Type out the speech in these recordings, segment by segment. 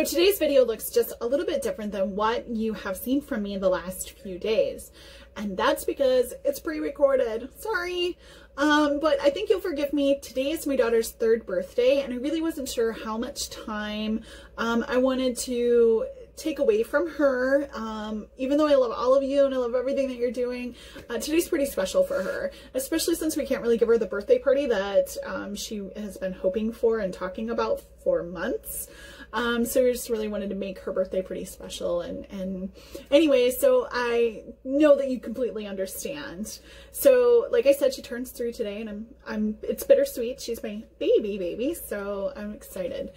So today's video looks just a little bit different than what you have seen from me the last few days. And that's because it's pre-recorded. Sorry. But I think you'll forgive me. Today is my daughter's 3rd birthday, and I really wasn't sure how much time I wanted to take away from her. Even though I love all of you and I love everything that you're doing, today's pretty special for her, especially since we can't really give her the birthday party that she has been hoping for and talking about for months. So we just really wanted to make her birthday pretty special. And anyway, so I know that you completely understand. So like I said, she turns 3 today, and it's bittersweet. She's my baby, so I'm excited.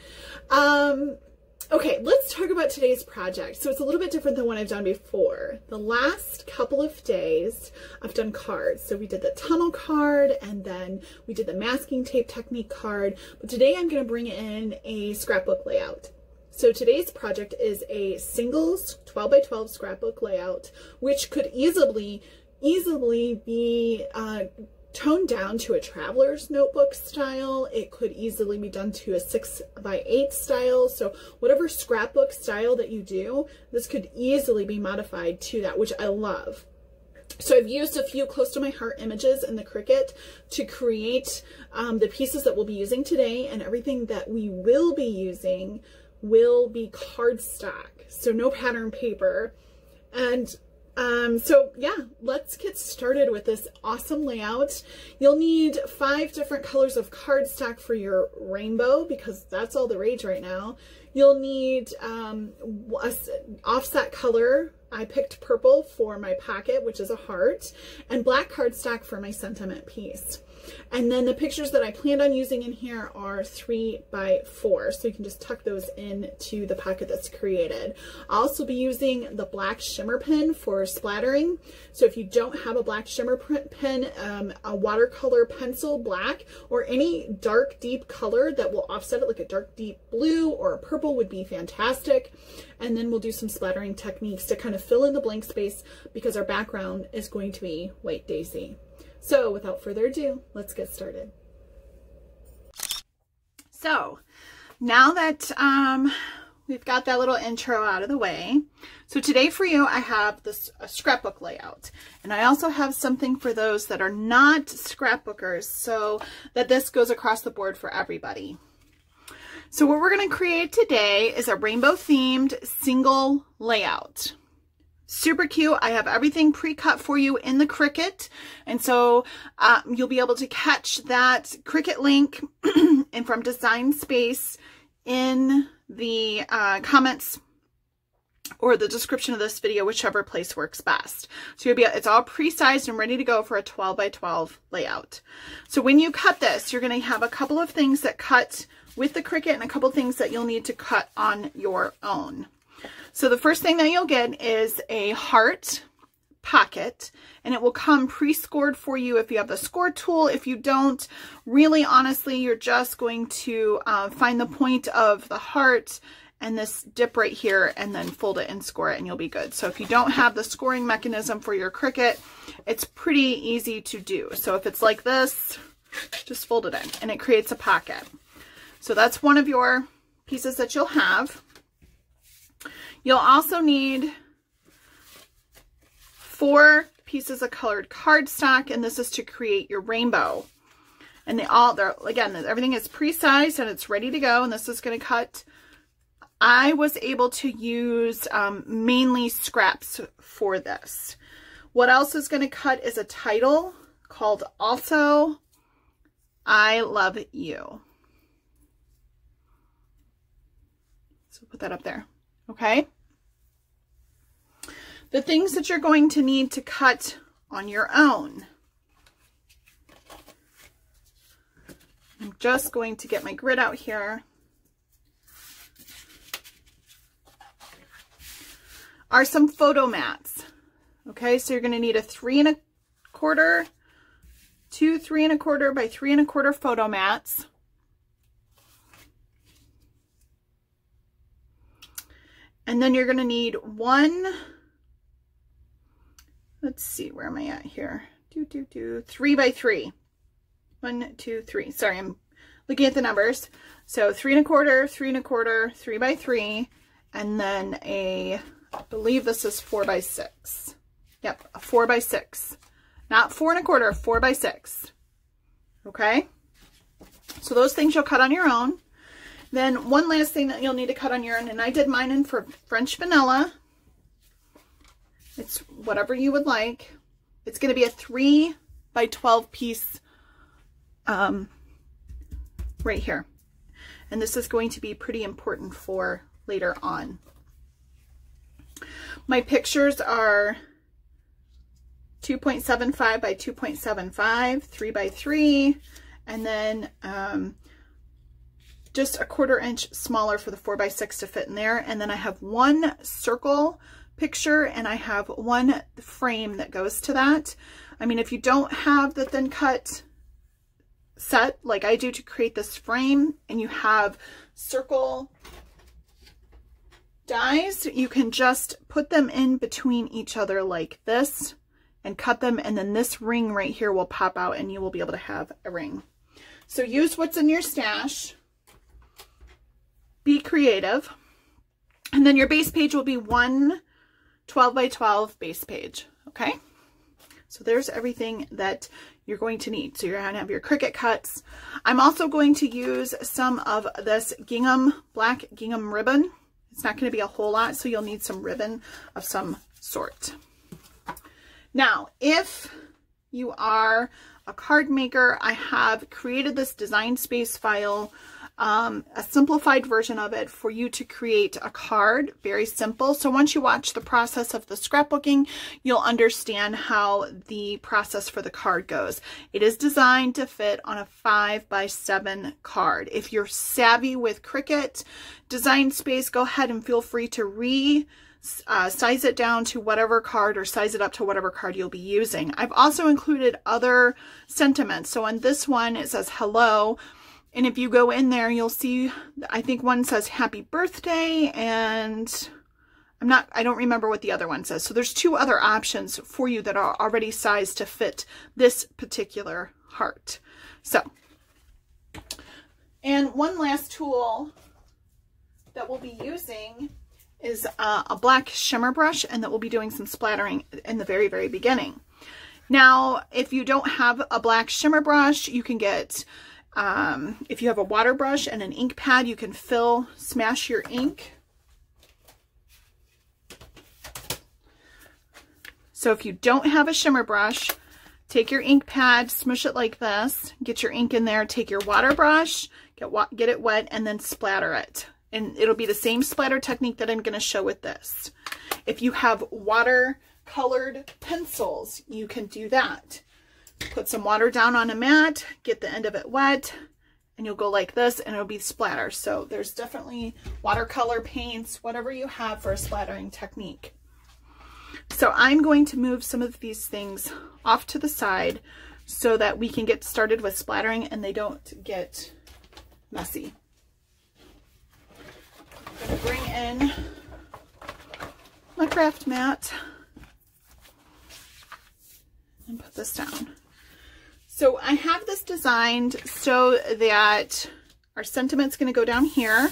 Okay, let's talk about today's project. So it's a little bit different than what I've done before. The last couple of days, I've done cards. So we did the tunnel card, and then we did the masking tape technique card. But today I'm going to bring in a scrapbook layout. So today's project is a singles 12 by 12 scrapbook layout, which could easily be toned down to a traveler's notebook style. It could easily be done to a 6 by 8 style. So whatever scrapbook style that you do, this could easily be modified to that, which I love. So I've used a few close to my heart images in the Cricut to create the pieces that we'll be using today, and everything that we will be using will be cardstock, so no pattern paper. And so yeah, let's get started with this awesome layout. You'll need 5 different colors of cardstock for your rainbow, because that's all the rage right now. You'll need a offset color. I picked purple for my pocket, which is a heart, and black cardstock for my sentiment piece. And then the pictures that I planned on using in here are 3 by 4, so you can just tuck those into the pocket that's created. I'll also be using the black shimmer pen for splattering. So if you don't have a black shimmer pen, a watercolor pencil black or any dark deep color that will offset it, like a dark deep blue or a purple, would be fantastic. And then we'll do some splattering techniques to kind of fill in the blank space, because our background is going to be White Daisy. So without further ado, let's get started. So now that we've got that little intro out of the way, so today for you, I have this scrapbook layout, and I also have something for those that are not scrapbookers, so that this goes across the board for everybody. So what we're going to create today is a rainbow themed single layout. Super cute. I have everything pre-cut for you in the Cricut, and so you'll be able to catch that Cricut link and from Design Space in the comments or the description of this video, whichever place works best. So it's all pre-sized and ready to go for a 12 by 12 layout. So when you cut this, you're going to have a couple of things that cut with the Cricut and a couple things that you'll need to cut on your own. So the first thing that you'll get is a heart pocket, and it will come pre-scored for you if you have the score tool. If you don't, really honestly, you're just going to find the point of the heart and this dip right here, and then fold it and score it, and you'll be good. So if you don't have the scoring mechanism for your Cricut, it's pretty easy to do. So if it's like this, just fold it in and it creates a pocket. So that's one of your pieces that you'll have. You'll also need 4 pieces of colored cardstock, and this is to create your rainbow. And again, everything is pre-sized and it's ready to go, and this is going to cut. I was able to use mainly scraps for this. What else is going to cut is a title called Also I Love You. So put that up there. Okay. The things that you're going to need to cut on your own. I'm just going to get my grid out here. Are some photo mats. Okay, so you're going to need a 3 1/4, 2 3 1/4 by 3 1/4 photo mats. And then you're going to need 1, let's see, where am I at here? 3 by 3. 1, 2, 3. Sorry, I'm looking at the numbers. So 3 1/4, 3 1/4, 3 by 3, and then I believe this is 4 by 6. Yep, a 4 by 6. Not 4 1/4, 4 by 6. Okay? So those things you'll cut on your own. Then one last thing that you'll need to cut on your own, and I did mine in for French vanilla. It's whatever you would like. It's going to be a 3 by 12 piece right here. And this is going to be pretty important for later on. My pictures are 2.75 by 2.75, 3 by 3, and then just a 1/4 inch smaller for the 4 by 6 to fit in there. And then I have one circle picture and I have one frame that goes to that. I mean, if you don't have the thin cut set like I do to create this frame, and you have circle dies, you can just put them in between each other like this and cut them, and then this ring right here will pop out and you will be able to have a ring. So use what's in your stash. Be creative. And then your base page will be one 12 by 12 base page. Okay. So there's everything that you're going to need. So you're going to have your Cricut cuts. I'm also going to use some of this gingham, black gingham ribbon. It's not going to be a whole lot, so you'll need some ribbon of some sort. Now, if you are a card maker, I have created this Design Space file, a simplified version of it for you to create a card. Very simple. So once you watch the process of the scrapbooking, you'll understand how the process for the card goes. It is designed to fit on a 5 by 7 card. If you're savvy with Cricut Design Space, go ahead and feel free to size it down to whatever card, or size it up to whatever card you'll be using. I've also included other sentiments. So on this one, it says hello. And if you go in there, you'll see, I think one says happy birthday, and I don't remember what the other one says. So there's 2 other options for you that are already sized to fit this particular heart. So, and one last tool that we'll be using is a black shimmer brush, and that we'll be doing some splattering in the very, very beginning. Now, if you don't have a black shimmer brush, you can get, if you have a water brush and an ink pad, you can smash your ink. So if you don't have a shimmer brush, take your ink pad, smush it like this, get your ink in there, take your water brush, get it wet, and then splatter it. And it'll be the same splatter technique that I'm going to show with this. If you have watercolored pencils, you can do that. Put some water down on a mat, get the end of it wet, and you'll go like this, and it'll be splatter. So there's definitely watercolor paints, whatever you have for a splattering technique. So I'm going to move some of these things off to the side so that we can get started with splattering and they don't get messy. I'm going to bring in my craft mat and put this down. So I have this designed so that our sentiment's going to go down here,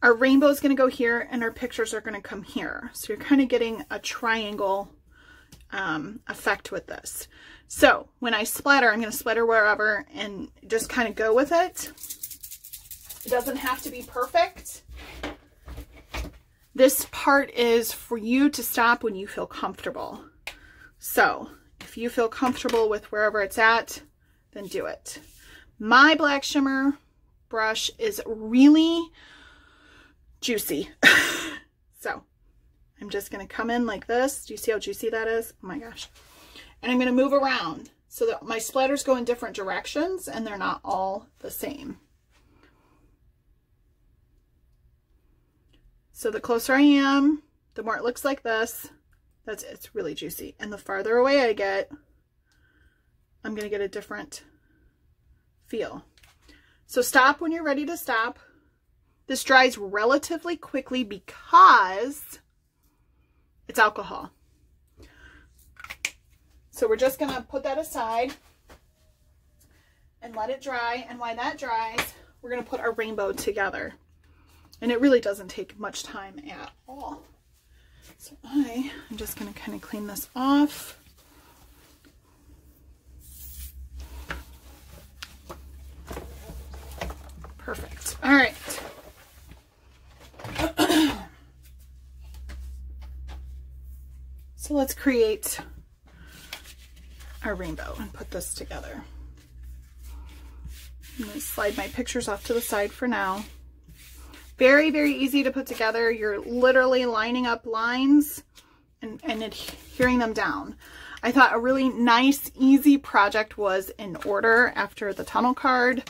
our rainbow is going to go here, and our pictures are going to come here. So you're kind of getting a triangle effect with this. So when I splatter, I'm going to splatter wherever and just kind of go with it. It doesn't have to be perfect. This part is for you to stop when you feel comfortable. So if you feel comfortable with wherever it's at, then do it. My black shimmer brush is really juicy. So I'm just going to come in like this. Do you see how juicy that is? Oh my gosh. And I'm going to move around so that my splatters go in different directions and they're not all the same. So the closer I am, the more it looks like this. It's really juicy. And the farther away I get, I'm going to get a different feel. So stop when you're ready to stop. This dries relatively quickly because it's alcohol. So we're just going to put that aside. and let it dry. And while that dries, we're going to put our rainbow together. And it really doesn't take much time at all. So I'm just going to kind of clean this off. Perfect. All right. So let's create our rainbow and put this together. I'm going to slide my pictures off to the side for now. Very, very easy to put together. You're literally lining up lines and adhering them down. I thought a really nice, easy project was in order after the tunnel card.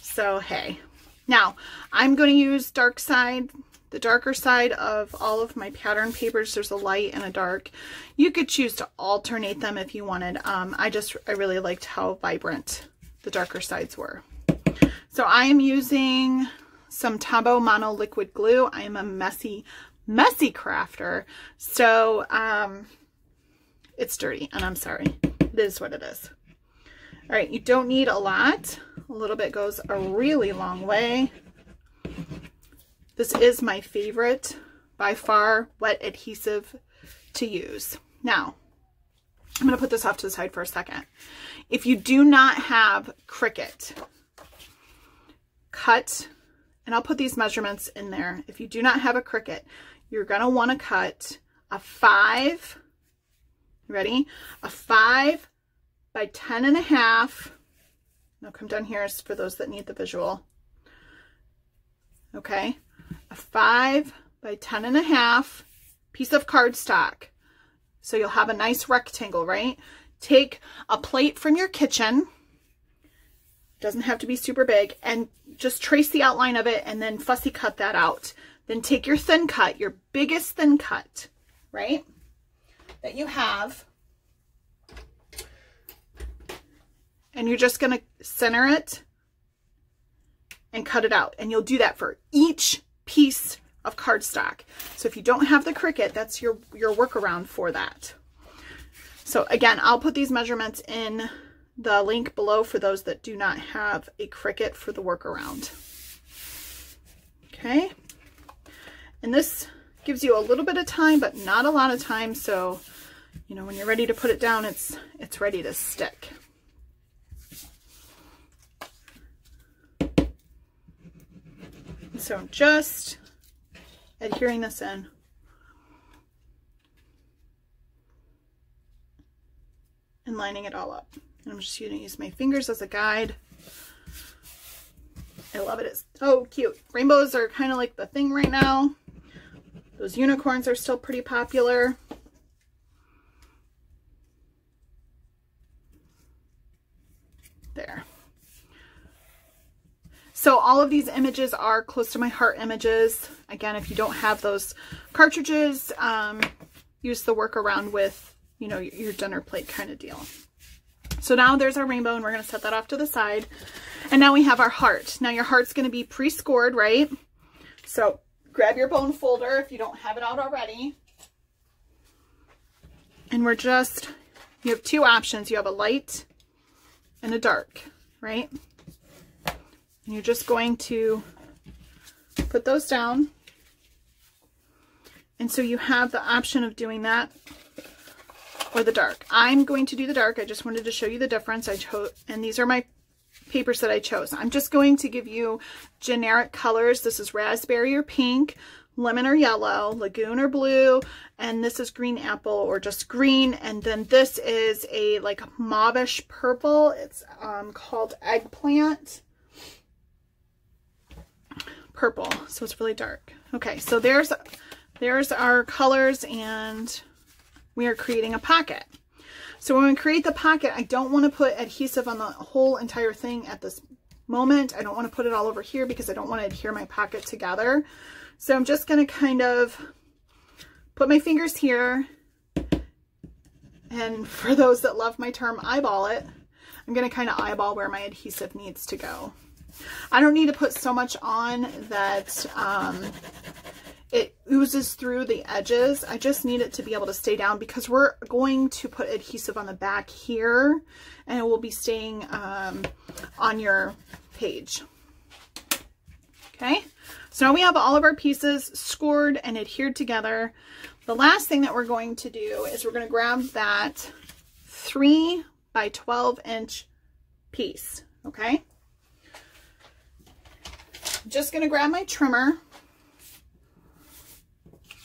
So, hey. Now, I'm going to use dark side, the darker side of all of my pattern papers. There's a light and a dark. You could choose to alternate them if you wanted. I really liked how vibrant the darker sides were. So I am using some Tombow Mono Liquid Glue. I am a messy crafter. So it's dirty and I'm sorry. It is what it is. All right, you don't need a lot. A little bit goes a really long way. This is my favorite, by far, wet adhesive to use. Now, I'm going to put this off to the side for a second. If you do not have Cricut, cut, and I'll put these measurements in there. If you do not have a Cricut, you're going to want to cut a 5, ready? A 5 by 10.5. Now come down here for those that need the visual. Okay, a 5 by 10.5 piece of cardstock. So you'll have a nice rectangle, right? Take a plate from your kitchen. Doesn't have to be super big, and just trace the outline of it and then fussy cut that out. Then take your thin cut, your biggest thin cut, right? That you have. And you're just going to center it and cut it out. And you'll do that for each piece of cardstock. So if you don't have the Cricut, that's your workaround for that. So again, I'll put these measurements in the link below for those that do not have a Cricut for the workaround. Okay. And this gives you a little bit of time, but not a lot of time. So, you know, when you're ready to put it down, it's ready to stick. So just adhering this in. And lining it all up. And I'm just going to use my fingers as a guide. I love it. It's so cute. Rainbows are kind of like the thing right now. Those unicorns are still pretty popular. There. So all of these images are close to my heart images. Again, if you don't have those cartridges, use the workaround with, you know, your dinner plate kind of deal. So now there's our rainbow, and we're going to set that off to the side. And now we have our heart. Now your heart's going to be pre-scored, right? So grab your bone folder if you don't have it out already. And we're just, you have two options. You have a light and a dark, right? And you're just going to put those down. And so you have the option of doing that or the dark. I'm going to do the dark. I just wanted to show you the difference. I chose, and these are my papers that I chose. I'm just going to give you generic colors. This is raspberry or pink, lemon or yellow, lagoon or blue, and this is green apple or just green. And then this is a like mauvish purple. It's called eggplant purple, so it's really dark. Okay, so there's our colors, and we are creating a pocket. So when we create the pocket, I don't want to put adhesive on the whole entire thing at this moment. I don't want to put it all over here because I don't want to adhere my pocket together. So I'm just going to kind of put my fingers here, and for those that love my term eyeball it, I'm going to kind of eyeball where my adhesive needs to go. I don't need to put so much on that it oozes through the edges. I just need it to be able to stay down because we're going to put adhesive on the back here, and it will be staying on your page. Okay, so now we have all of our pieces scored and adhered together. The last thing that we're going to do is we're going to grab that 3 by 12 inch piece. Okay, I'm just going to grab my trimmer.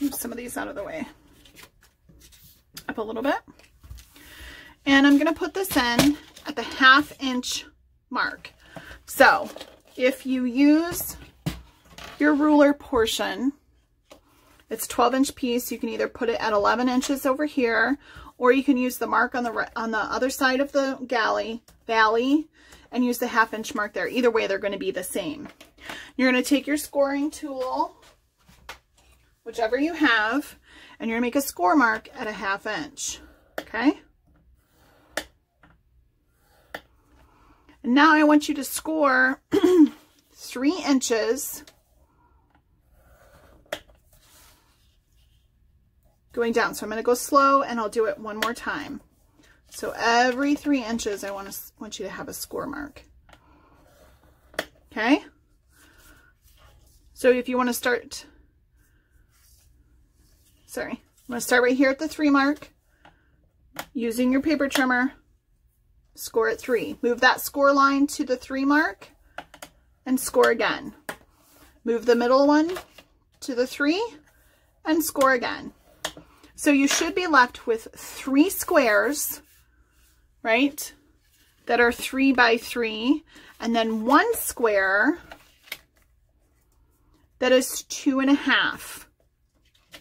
Move some of these out of the way. Up a little bit. And I'm going to put this in at the 1/2 inch mark. So if you use your ruler portion, it's 12-inch piece. You can either put it at 11 inches over here, or you can use the mark on the other side of the valley and use the 1/2 inch mark there. Either way, they're going to be the same. You're going to take your scoring tool, whichever you have, and you're going to make a score mark at a 1/2 inch. Okay. And now I want you to score 3 inches going down. So I'm going to go slow and I'll do it one more time. So every 3 inches, I want you to have a score mark. Okay. So if you want to start, I'm going to start right here at the 3 mark using your paper trimmer. Score at 3. Move that score line to the 3 mark and score again. Move the middle one to the 3 and score again. So you should be left with 3 squares, right, that are 3 by 3, and then 1 square that is 2.5.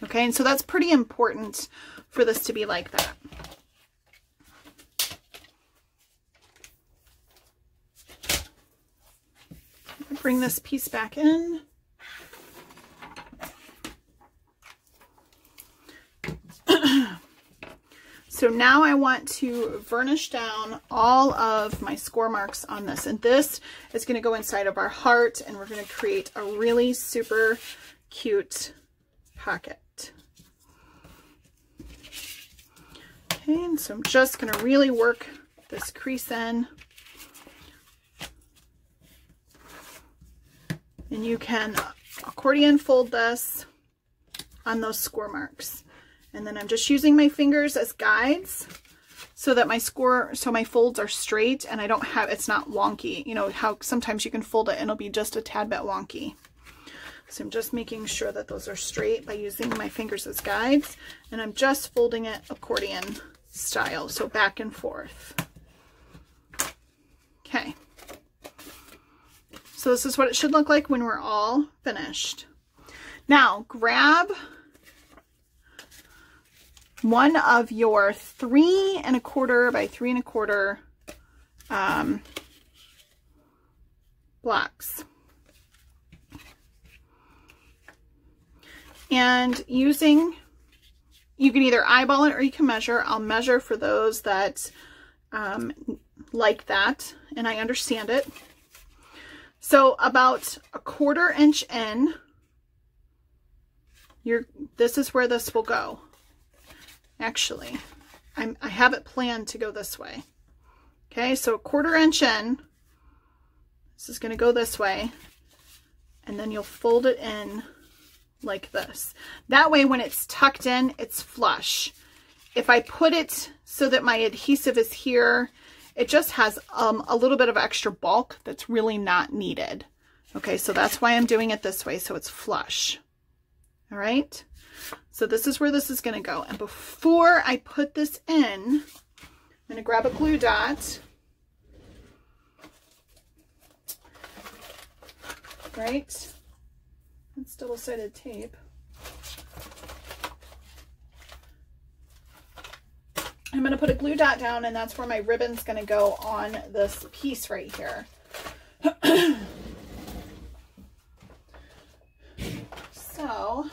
Okay, and so that's pretty important for this to be like that. Bring this piece back in. So now I want to varnish down all of my score marks on this. And this is going to go inside of our heart, and we're going to create a really super cute pocket. Okay, and so I'm just going to really work this crease in. And you can accordion fold this on those score marks. And then I'm just using my fingers as guides so that my folds are straight and I don't have, it's not wonky. You know how sometimes you can fold it and it'll be just a tad bit wonky. So I'm just making sure that those are straight by using my fingers as guides. And I'm just folding it accordion style, so back and forth. Okay. So this is what it should look like when we're all finished. Now grab one of your 3 1/4 by 3 1/4 blocks. And you can either eyeball it or you can measure. I'll measure for those that like that, and I understand it. So about 1/4 inch in, this is where this will go. Actually, I have it planned to go this way. Okay, so 1/4 inch in, this is going to go this way, and then you'll fold it in like this. That way when it's tucked in, it's flush. If I put it so that my adhesive is here, it just has a little bit of extra bulk that's really not needed. Okay, so that's why I'm doing it this way, so it's flush. All right, so this is where this is going to go. And before I put this in, I'm going to grab a glue dot. Right, it's double-sided tape. I'm going to put a glue dot down, and that's where my ribbon's going to go on this piece right here. So,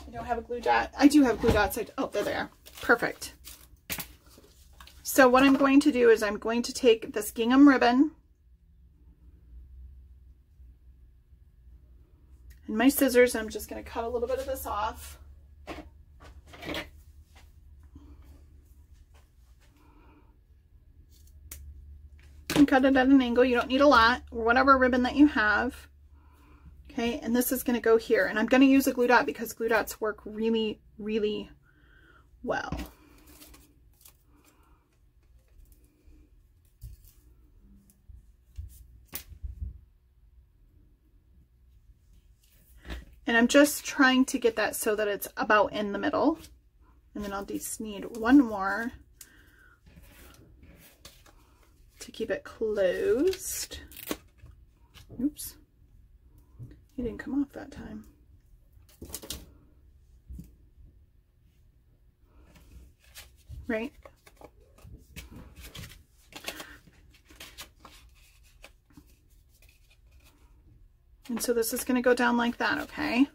I don't have a glue dot. I do have glue dots. Oh, they're there. Perfect. So what I'm going to do is I'm going to take this gingham ribbon and my scissors. I'm just going to cut a little bit of this off. can cut it at an angle. You don't need a lot, or whatever ribbon that you have. Okay, and this is going to go here. And I'm going to use a glue dot because glue dots work really, really well. And I'm just trying to get that so that it's about in the middle. And then I'll just need one more to keep it closed. Oops. He didn't come off that time. Right? And so this is going to go down like that, okay?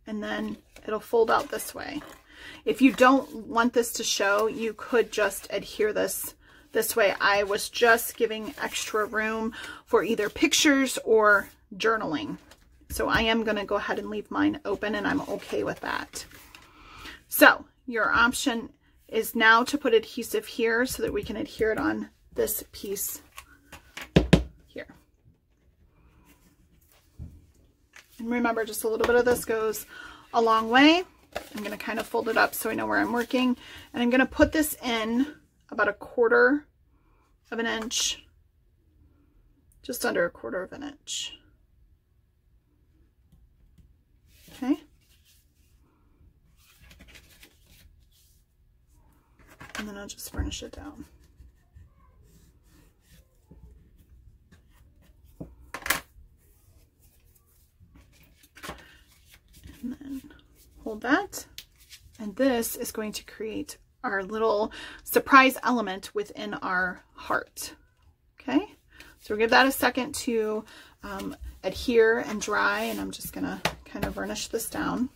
And then it'll fold out this way. If you don't want this to show, you could just adhere this way. I was just giving extra room for either pictures or journaling. So I am going to go ahead and leave mine open, and I'm okay with that. So your option is now to put adhesive here so that we can adhere it on this piece here. And remember, just a little bit of this goes a long way. I'm going to kind of fold it up so I know where I'm working. And I'm going to put this in about 1/4 of an inch, just under 1/4 of an inch. Okay. And then I'll just burnish it down. And then hold that. And this is going to create our little surprise element within our heart. Okay. So we'll give that a second to adhere and dry, and I'm just going to kind of varnish this down.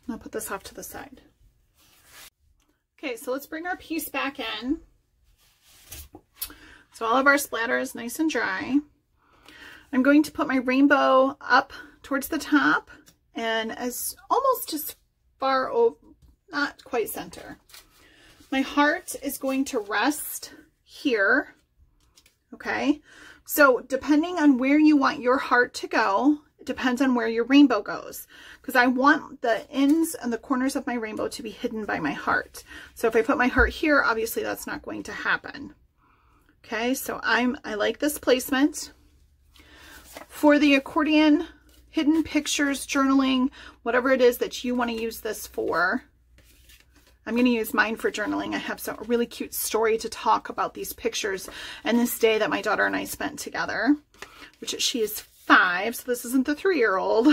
I'll put this off to the side. Okay, so let's bring our piece back in. So all of our splatter is nice and dry. I'm going to put my rainbow up towards the top and almost as far over, not quite center. My heart is going to rest here. Okay, so depending on where you want your heart to go, it depends on where your rainbow goes, because I want the ends and the corners of my rainbow to be hidden by my heart. So if I put my heart here, obviously that's not going to happen. Okay, so I like this placement. For the accordion, hidden pictures, journaling, whatever it is that you want to use this for, I'm going to use mine for journaling. I have a really cute story to talk about these pictures and this day that my daughter and I spent together, which she is 5, so this isn't the 3-year-old.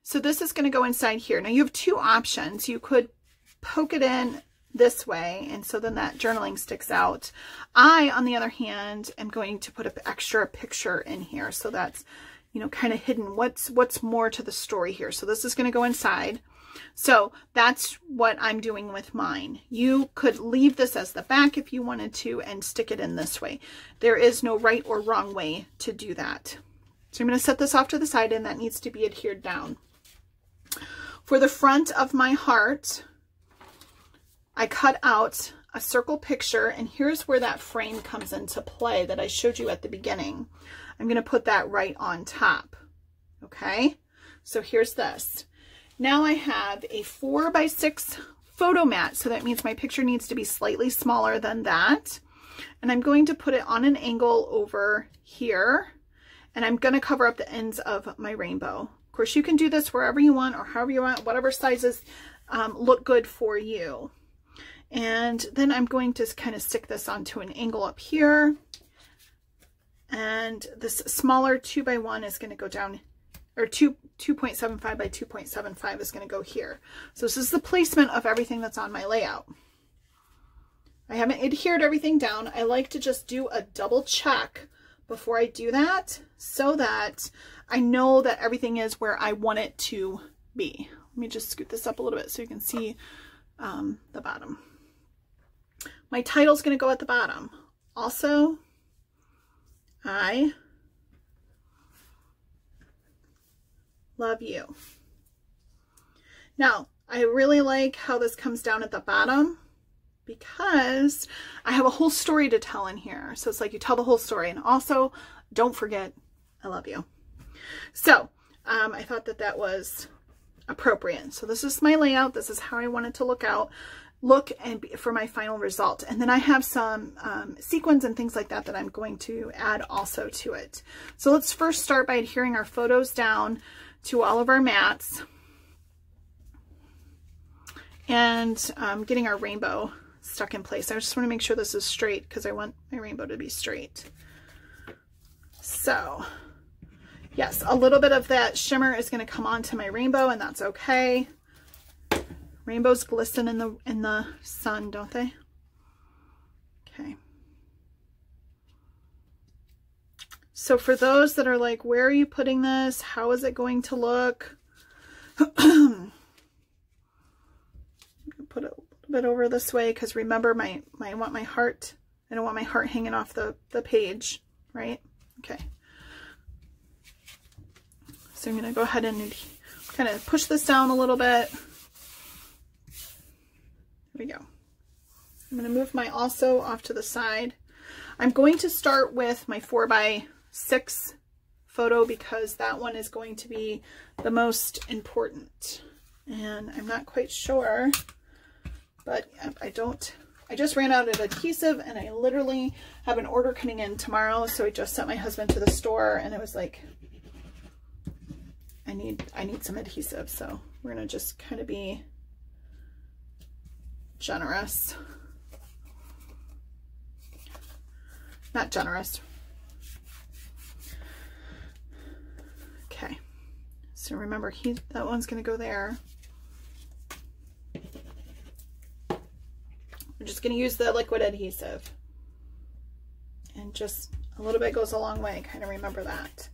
So this is going to go inside here. Now you have 2 options. You could poke it in this way, and so then that journaling sticks out. I, on the other hand, am going to put an extra picture in here, so that's, you know, kind of hidden. What's more to the story here? So this is going to go inside. So that's what I'm doing with mine. You could leave this as the back if you wanted to and stick it in this way. There is no right or wrong way to do that. So I'm going to set this off to the side, and that needs to be adhered down. For the front of my heart, I cut out a circle picture, and here's where that frame comes into play that I showed you at the beginning. I'm going to put that right on top. Okay, so here's this. Now I have a 4x6 photo mat, so that means my picture needs to be slightly smaller than that. And I'm going to put it on an angle over here, and I'm going to cover up the ends of my rainbow. Of course, you can do this wherever you want or however you want, whatever sizes look good for you. And then I'm going to kind of stick this onto an angle up here. And this smaller 2x1 is going to go down, or 2.75 by 2.75 is going to go here. So this is the placement of everything that's on my layout. I haven't adhered everything down. I like to just do a double check before I do that, so that I know that everything is where I want it to be. Let me just scoot this up a little bit so you can see the bottom. My title's going to go at the bottom. Also, I love you. Now, I really like how this comes down at the bottom because I have a whole story to tell in here. So it's like you tell the whole story. And also, don't forget, I love you. So I thought that that was appropriate. So this is my layout. This is how I want it to look and for my final result. And then I have some sequins and things like that that I'm going to add also to it. So let's first start by adhering our photos down to all of our mats and getting our rainbow stuck in place. I just want to make sure this is straight because I want my rainbow to be straight. So yes, a little bit of that shimmer is going to come onto my rainbow, and that's okay. Rainbows glisten in the sun, don't they? Okay. So for those that are like, where are you putting this? How is it going to look? Put it a little bit over this way because remember, I want my heart. I don't want my heart hanging off the page, right? Okay. So I'm going to go ahead and kind of push this down a little bit. There we go. I'm going to move my also off to the side. I'm going to start with my 4x6 photo because that one is going to be the most important. And I'm not quite sure, but I just ran out of adhesive and I literally have an order coming in tomorrow. So I just sent my husband to the store and it was like, I need some adhesive. So we're going to just kind of be generous. Not generous. Okay. So remember, that one's going to go there. We're just going to use the liquid adhesive. And just a little bit goes a long way. Kind of remember that.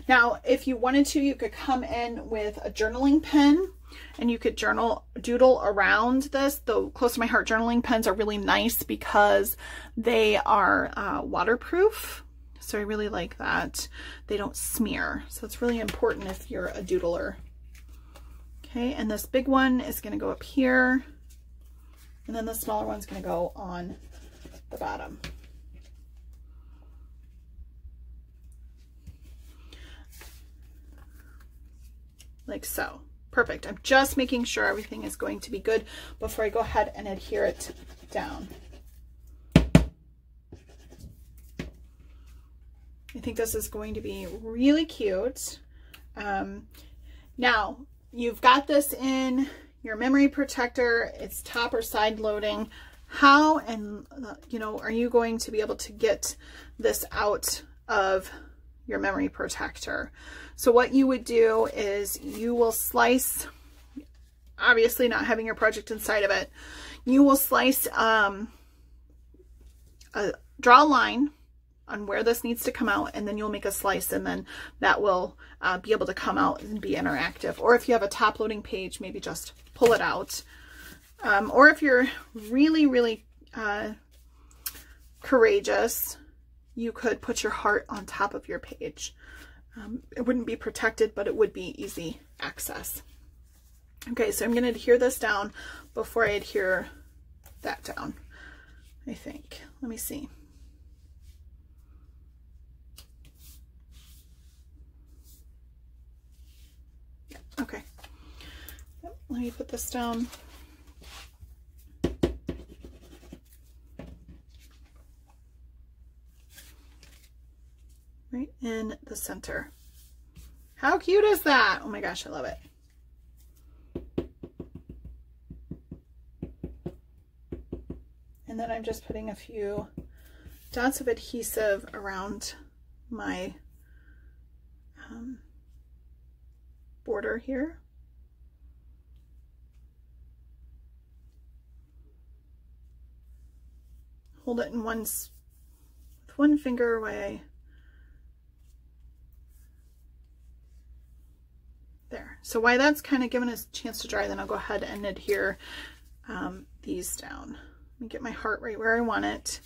Now, if you wanted to, you could come in with a journaling pen and you could doodle around this. The Close to My Heart journaling pens are really nice because they are waterproof. So I really like that. They don't smear. So it's really important if you're a doodler. Okay, and this big one is going to go up here. And then the smaller one's going to go on the bottom. Like so. Perfect. I'm just making sure everything is going to be good before I go ahead and adhere it down. I think this is going to be really cute. Now, you've got this in your memory protector. It's top or side loading. How and, are you going to be able to get this out of your memory protector? So what you would do is you will slice, obviously not having your project inside of it, you will slice, draw a line on where this needs to come out, and then you'll make a slice, and then that will be able to come out and be interactive. Or if you have a top loading page, maybe just pull it out. Or if you're really, really courageous, you could put your heart on top of your page. It wouldn't be protected, but it would be easy access. Okay, so I'm going to adhere this down before I adhere that down, I think. Let me see. Yeah, okay. Yep, let me put this down. Right in the center. How cute is that? Oh my gosh, I love it. And then I'm just putting a few dots of adhesive around my border here. Hold it in with one finger away. There. So while that's kind of given us a chance to dry, then I'll go ahead and adhere these down. Let me get my heart right where I want it.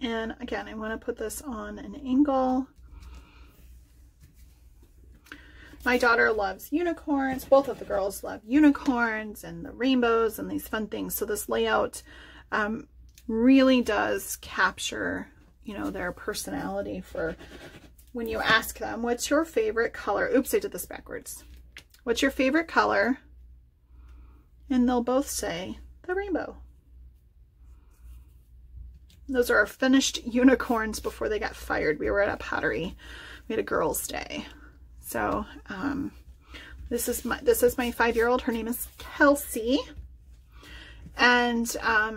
And again, I want to put this on an angle My daughter loves unicorns. Both of the girls love unicorns and the rainbows and these fun things. So this layout really does capture, you know, their personality for when you ask them, what's your favorite color? Oops, I did this backwards. What's your favorite color? And they'll both say the rainbow. Those are our finished unicorns before they got fired. We were at a pottery. We had a girls' day. So this is my 5-year-old. Her name is Kelsey. And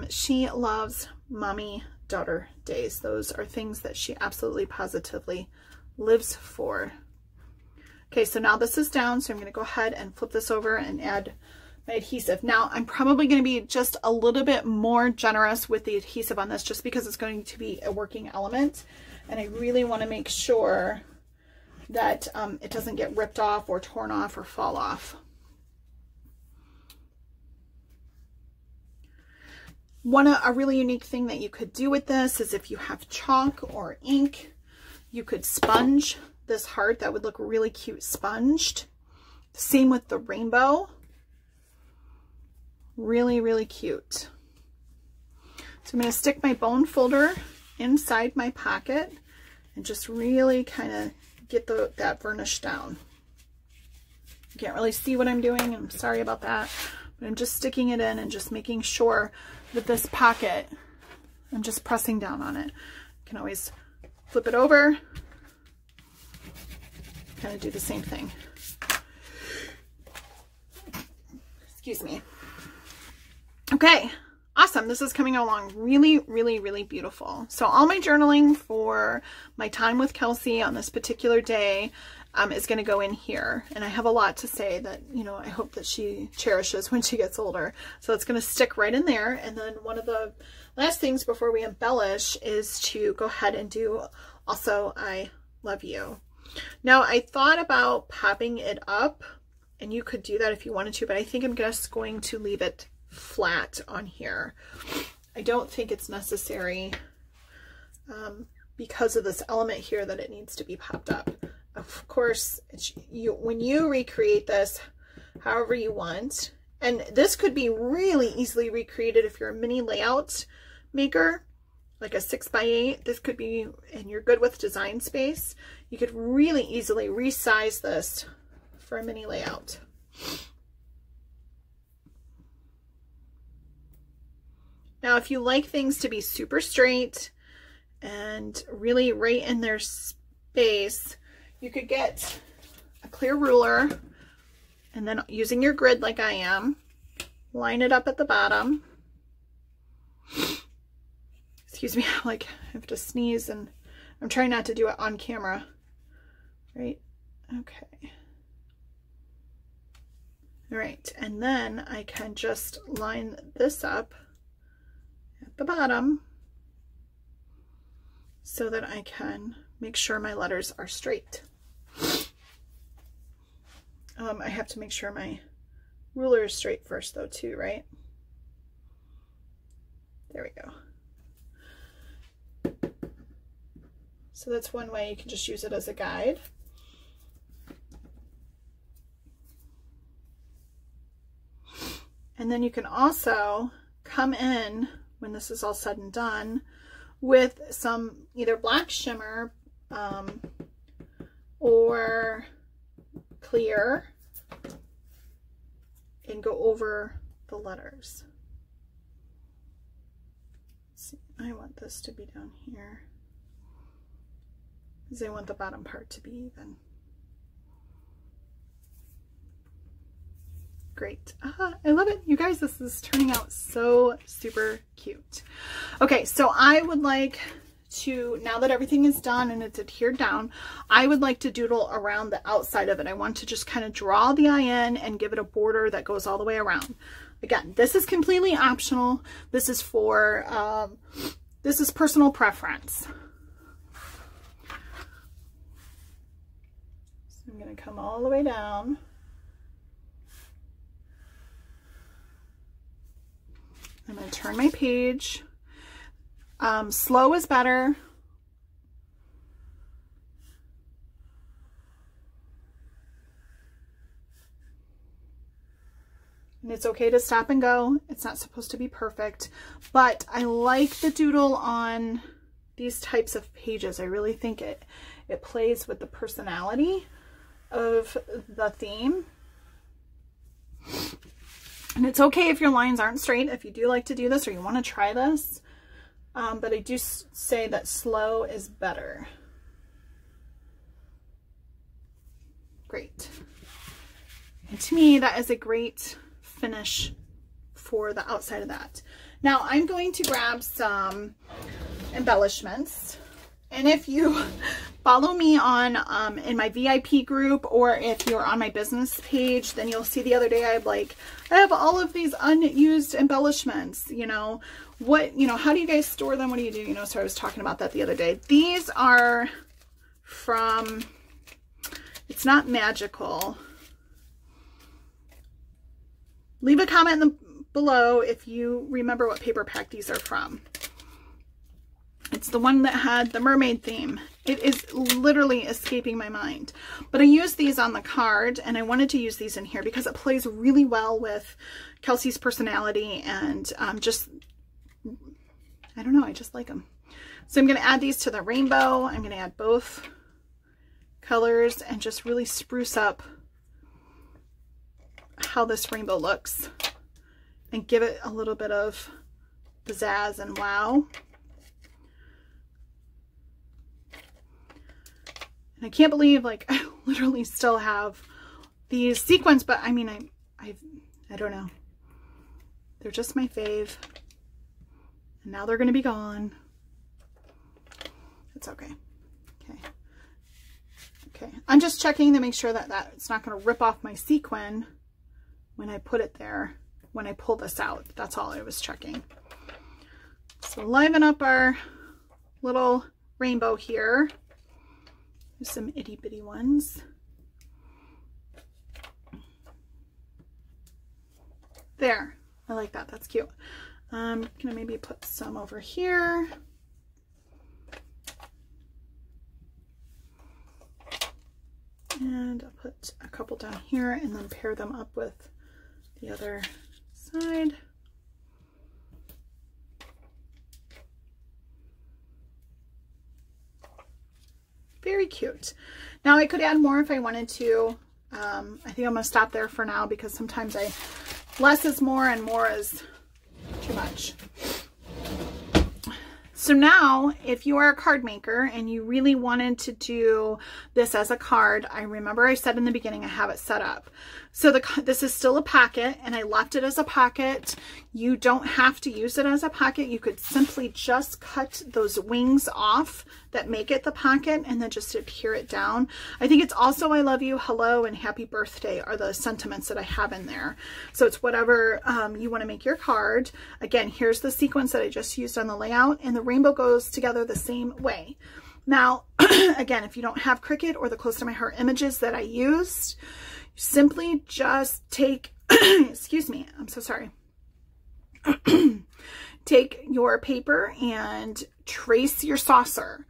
she loves mommy-daughter days. Those are things that she absolutely positively lives for. Okay, so now this is down, so I'm going to go ahead and flip this over and add my adhesive. Now I'm probably going to be just a little bit more generous with the adhesive on this, just because it's going to be a working element, and I really want to make sure that it doesn't get ripped off or torn off or fall off. A really unique thing that you could do with this is if you have chalk or ink, you could sponge this heart. That would look really cute sponged. Same with the rainbow. Really, really cute. So I'm going to stick my bone folder inside my pocket and just really kind of get that varnish down. You can't really see what I'm doing. I'm sorry about that. But I'm just sticking it in and just making sure that this pocket, I'm just pressing down on it. You can always flip it over, kind of do the same thing. Excuse me. Okay, awesome. This is coming along really, really, really beautiful. So all my journaling for my time with Kelsey on this particular day is going to go in here. And I have a lot to say that, you know, I hope that she cherishes when she gets older. So it's going to stick right in there. And then one of the last things before we embellish is to go ahead and do also I love you. Now I thought about popping it up, and you could do that if you wanted to, but I think I'm just going to leave it flat on here. I don't think it's necessary because of this element here that it needs to be popped up. Of course, when you recreate this however you want, and this could be really easily recreated if you're a mini layout maker, like a 6x8. This could be, and you're good with design space, you could really easily resize this for a mini layout. Now, if you like things to be super straight and really right in their space, you could get a clear ruler and then using your grid like I am, line it up at the bottom. Excuse me, like I have to sneeze and I'm trying not to do it on camera, right? Okay. All right, and then I can just line this up at the bottom so that I can make sure my letters are straight. I have to make sure my ruler is straight first though too, right? There we go. So that's one way you can just use it as a guide. And then you can also come in when this is all said and done with some either black shimmer or clear and go over the letters. Let's see, I want this to be down here because I want the bottom part to be even. Great. I love it. You guys, this is turning out so super cute. Okay, so I would like to, now that everything is done and it's adhered down, I would like to doodle around the outside of it. I want to just kind of draw the eye in and give it a border that goes all the way around. Again, this is completely optional. This is for, this is personal preference. So I'm going to come all the way down. I'm going to turn my page. Slow is better. And it's okay to stop and go. It's not supposed to be perfect, but I like the doodle on these types of pages. I really think it plays with the personality of the theme. And it's okay if your lines aren't straight, if you do like to do this or you want to try this. But I do say that slow is better. Great. And to me, that is a great finish for the outside of that. Now I'm going to grab some embellishments. And if you follow me on in my VIP group, or if you're on my business page, then you'll see the other day I have all of these unused embellishments. You know, how do you guys store them? What do you do? You know, so I was talking about that the other day. These are from, it's not Magical. Leave a comment below if you remember what paper pack these are from. It's the one that had the mermaid theme. It is literally escaping my mind. But I used these on the card, and I wanted to use these in here because it plays really well with Kelsey's personality, and just, I don't know, I just like them. So I'm going to add these to the rainbow. I'm going to add both colors and just really spruce up how this rainbow looks and give it a little bit of pizzazz and wow. I can't believe, like, I literally still have these sequins, but I mean, I don't know. They're just my fave. And now they're going to be gone. It's okay. Okay. Okay. I'm just checking to make sure that it's not going to rip off my sequin when I put it there, when I pull this out. That's all I was checking. So liven up our little rainbow here. Some itty bitty ones. There. I like that. That's cute. I'm gonna maybe put some over here. And I'll put a couple down here and then pair them up with the other side. Very cute. Now I could add more if I wanted to. I think I'm going to stop there for now because sometimes less is more and more is too much. So now, if you are a card maker and you really wanted to do this as a card, I remember I said in the beginning I have it set up. So this is still a pocket, and I left it as a pocket. You don't have to use it as a pocket. You could simply just cut those wings off that make it the pocket and then just adhere it down. I think it's also I love you, hello, and happy birthday are the sentiments that I have in there. So it's whatever you want to make your card. Again, here's the sequence that I just used on the layout, and the rainbow goes together the same way. Now, again, if you don't have Cricut or the Close to My Heart images that I used, simply just take, excuse me, I'm so sorry. Take your paper and trace your saucer,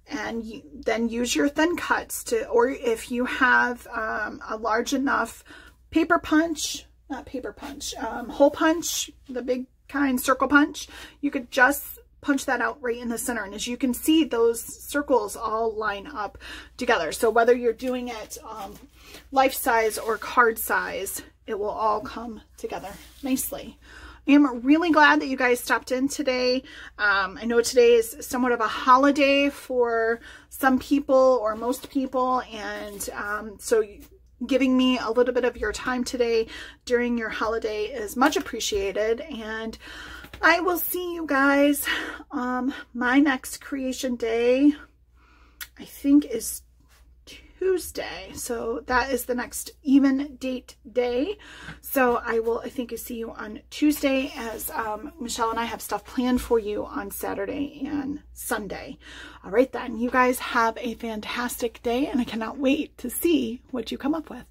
and then use your thin cuts to, or if you have a large enough paper punch, not paper punch, hole punch, the big kind, circle punch, you could just punch that out right in the center. And as you can see, those circles all line up together. So whether you're doing it life size or card size, it will all come together nicely. I am really glad that you guys stopped in today. I know today is somewhat of a holiday for some people or most people, and so giving me a little bit of your time today during your holiday is much appreciated. And I will see you guys. My next creation day, I think, is Tuesday. So that is the next even date day. So I think I see you on Tuesday, as Michelle and I have stuff planned for you on Saturday and Sunday. All right then, you guys have a fantastic day, and I cannot wait to see what you come up with.